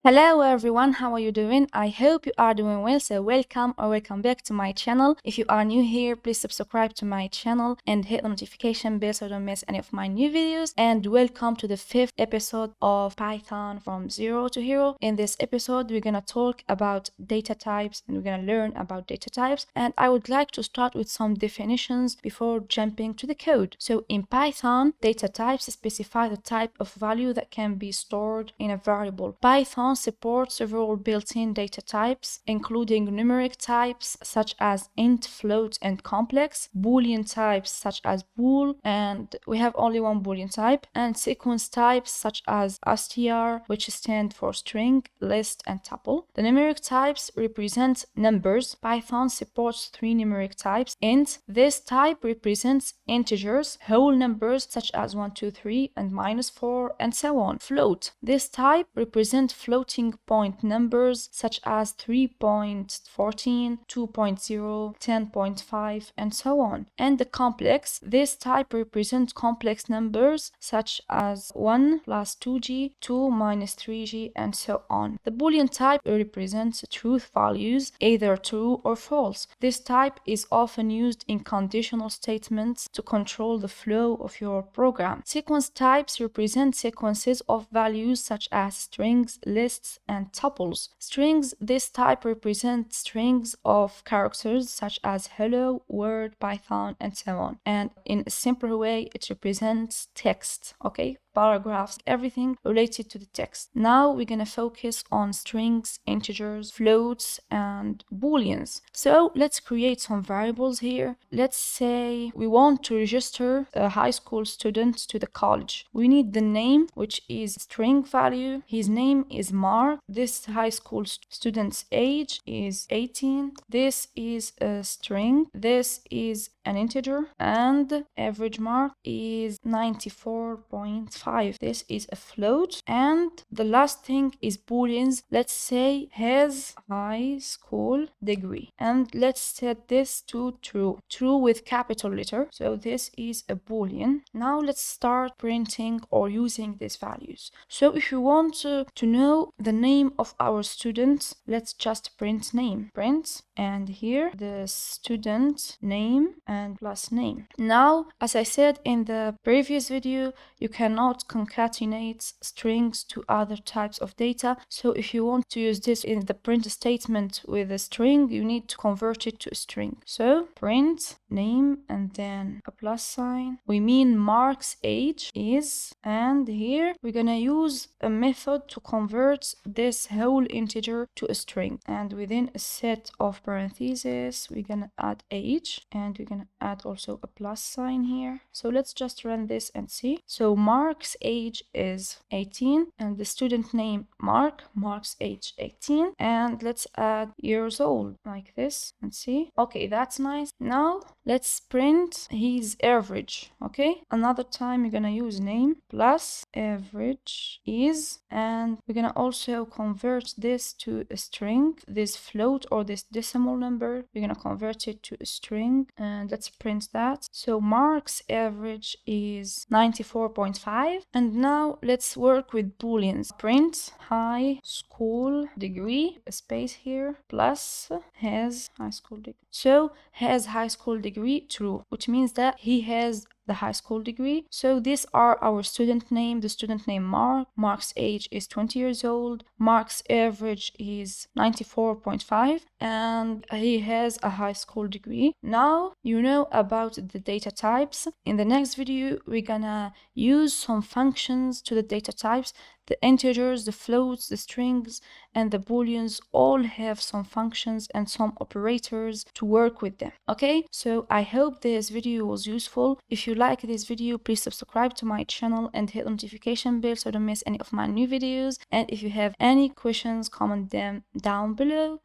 Hello everyone, how are you doing? I hope you are doing well, so welcome or welcome back to my channel. If you are new here, please subscribe to my channel and hit the notification bell so you don't miss any of my new videos. And welcome to the 5th episode of Python from Zero to Hero. In this episode, we're gonna talk about data types and we're gonna learn about data types. And I would like to start with some definitions before jumping to the code. So in Python, data types specify the type of value that can be stored in a variable. Python supports several built-in data types, including numeric types such as int, float, and complex, boolean types such as bool, and we have only one boolean type, and sequence types such as str, which stand for string, list, and tuple. The numeric types represent numbers. Python supports 3 numeric types. Int, this type represents integers, whole numbers such as 1, 2, 3, and -4, and so on. Float, this type represents floating point numbers such as 3.14, 2.0, 10.5, and so on. And the complex, this type represents complex numbers such as 1 plus 2g, 2 minus 3g, and so on. The boolean type represents truth values, either true or false. This type is often used in conditional statements to control the flow of your program. Sequence types represent sequences of values such as strings, lists, and tuples. Strings, this type represents strings of characters such as hello, word, Python, and so on. And in a simpler way, it represents text, okay? Paragraphs, everything related to the text. Now we're gonna focus on strings, integers, floats, and booleans. So let's create some variables here. Let's say we want to register a high school student to the college. We need the name, which is string value. His name is Mark. This high school student's age is 18. This is a string. This is an integer, and average mark is 94.5. This is a float, and the last thing is booleans. Let's say his high school degree, and let's set this to true with capital letter. So this is a boolean. Now let's start printing or using these values. So if you want to know the name of our student, let's just print name, print, and here the student name and plus name. Now, as I said in the previous video, you cannot concatenate strings to other types of data. So if you want to use this in the print statement with a string, you need to convert it to a string. So print name and then a plus sign. We mean Mark's age is, and here we're gonna use a method to convert this whole integer to a string. And within a set of parentheses, we're gonna add age, and we're gonna add also a plus sign here. So let's just run this and see. So Mark's age is 18, and the student name Mark's age 18, and let's add years old like this and see. Okay, that's nice. Now let's print his average. Okay, another time we're gonna use name plus average is, and we're gonna also convert this to a string, this float or this decimal number, we're gonna convert it to a string, and let's print that. So Mark's average is 94.5, and now let's work with booleans. Print high school degree, a space here, plus has high school degree. So has high school degree true, which means that he has the high school degree. So these are our student name, the student name Mark's age is 20 years old, Mark's average is 94.5, and he has a high school degree. Now you know about the data types. In the next video, we're gonna use some functions to the data types. The integers, the floats, the strings, and the booleans all have some functions and some operators to work with them. Okay, so I hope this video was useful. If you like this video, please subscribe to my channel and hit the notification bell so you don't miss any of my new videos. And if you have any questions, comment them down below.